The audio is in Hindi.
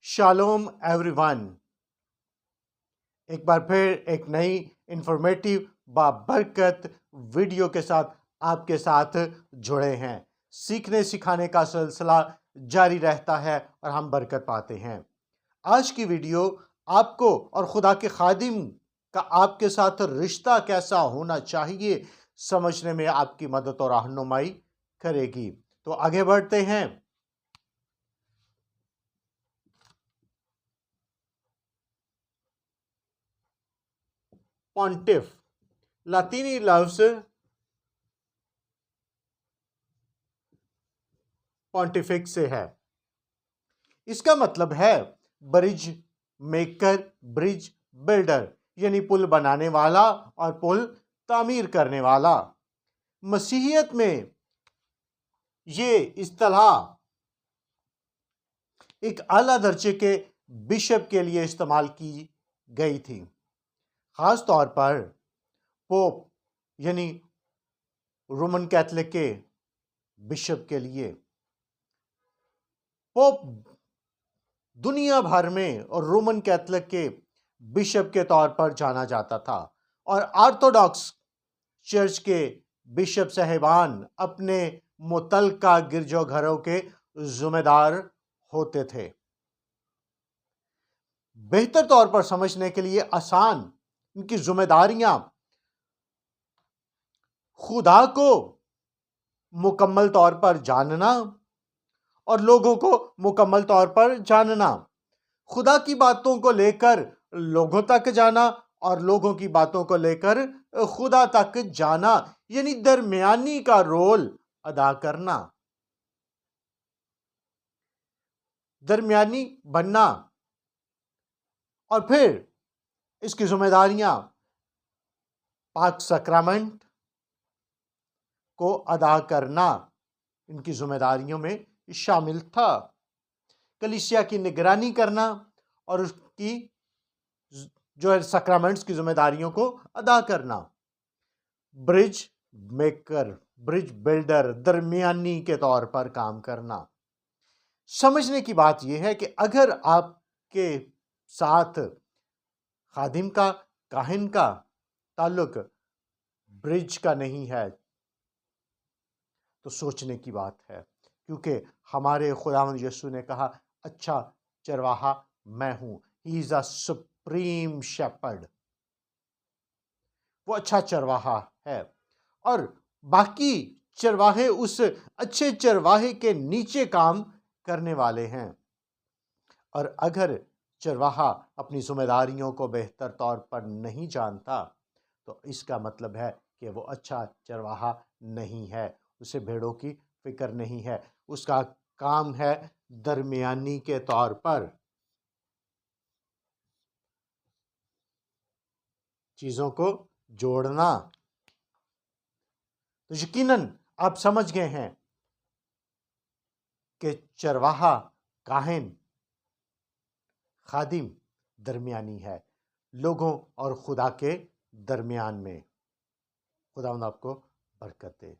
शालोम एवरीवन, एक बार फिर एक नई इंफॉर्मेटिव बाबरकत वीडियो के साथ आपके साथ जुड़े हैं। सीखने सिखाने का सिलसिला जारी रहता है और हम बरकत पाते हैं। आज की वीडियो आपको और खुदा के खादिम का आपके साथ रिश्ता कैसा होना चाहिए समझने में आपकी मदद और रहनुमाई करेगी। तो आगे बढ़ते हैं। पॉन्टिफ लातीनी लफ्ज पॉन्टिफिक से है। इसका मतलब है ब्रिज मेकर, ब्रिज बिल्डर, यानी पुल बनाने वाला और पुल तामीर करने वाला। मसीहियत में ये इस्तिलाह एक आला दर्जे के बिशप के लिए इस्तेमाल की गई थी, खास तौर पर पोप यानी रोमन कैथोलिक के बिशप के लिए। पोप दुनिया भर में और रोमन कैथोलिक के बिशप के तौर पर जाना जाता था और ऑर्थोडॉक्स चर्च के बिशप साहिबान अपने मुतलका गिरजाघरों के जिम्मेदार होते थे। बेहतर तौर पर समझने के लिए आसान इनकी जिम्मेदारियां खुदा को मुकम्मल तौर पर जानना और लोगों को मुकम्मल तौर पर जानना, खुदा की बातों को लेकर लोगों तक जाना और लोगों की बातों को लेकर खुदा तक जाना, यानी दरमियानी का रोल अदा करना, दरमियानी बनना। और फिर इसकी जिम्मेदारियां पाक सक्रमेंट को अदा करना इनकी जिम्मेदारियों में शामिल था। कलीसिया की निगरानी करना और उसकी जो है सक्रमेंट्स की जिम्मेदारियों को अदा करना। ब्रिज मेकर, ब्रिज बिल्डर, दरमियानी के तौर पर काम करना। समझने की बात यह है कि अगर आपके साथ खादिम का, काहिन का ताल्लुक ब्रिज का नहीं है तो सोचने की बात है, क्योंकि हमारे खुदावंद यीशु ने कहा, अच्छा चरवाहा मैं हूं। He is a supreme shepherd. वो अच्छा चरवाहा है और बाकी चरवाहे उस अच्छे चरवाहे के नीचे काम करने वाले हैं। और अगर चरवाहा अपनी जिम्मेदारियों को बेहतर तौर पर नहीं जानता तो इसका मतलब है कि वो अच्छा चरवाहा नहीं है, उसे भेड़ों की फिक्र नहीं है। उसका काम है दरमियानी के तौर पर चीजों को जोड़ना। तो यकीनन आप समझ गए हैं कि चरवाहा, काहिन, खादिम दरमियानी है, लोगों और खुदा के दरमियान में। खुदा आपको बरकत दे।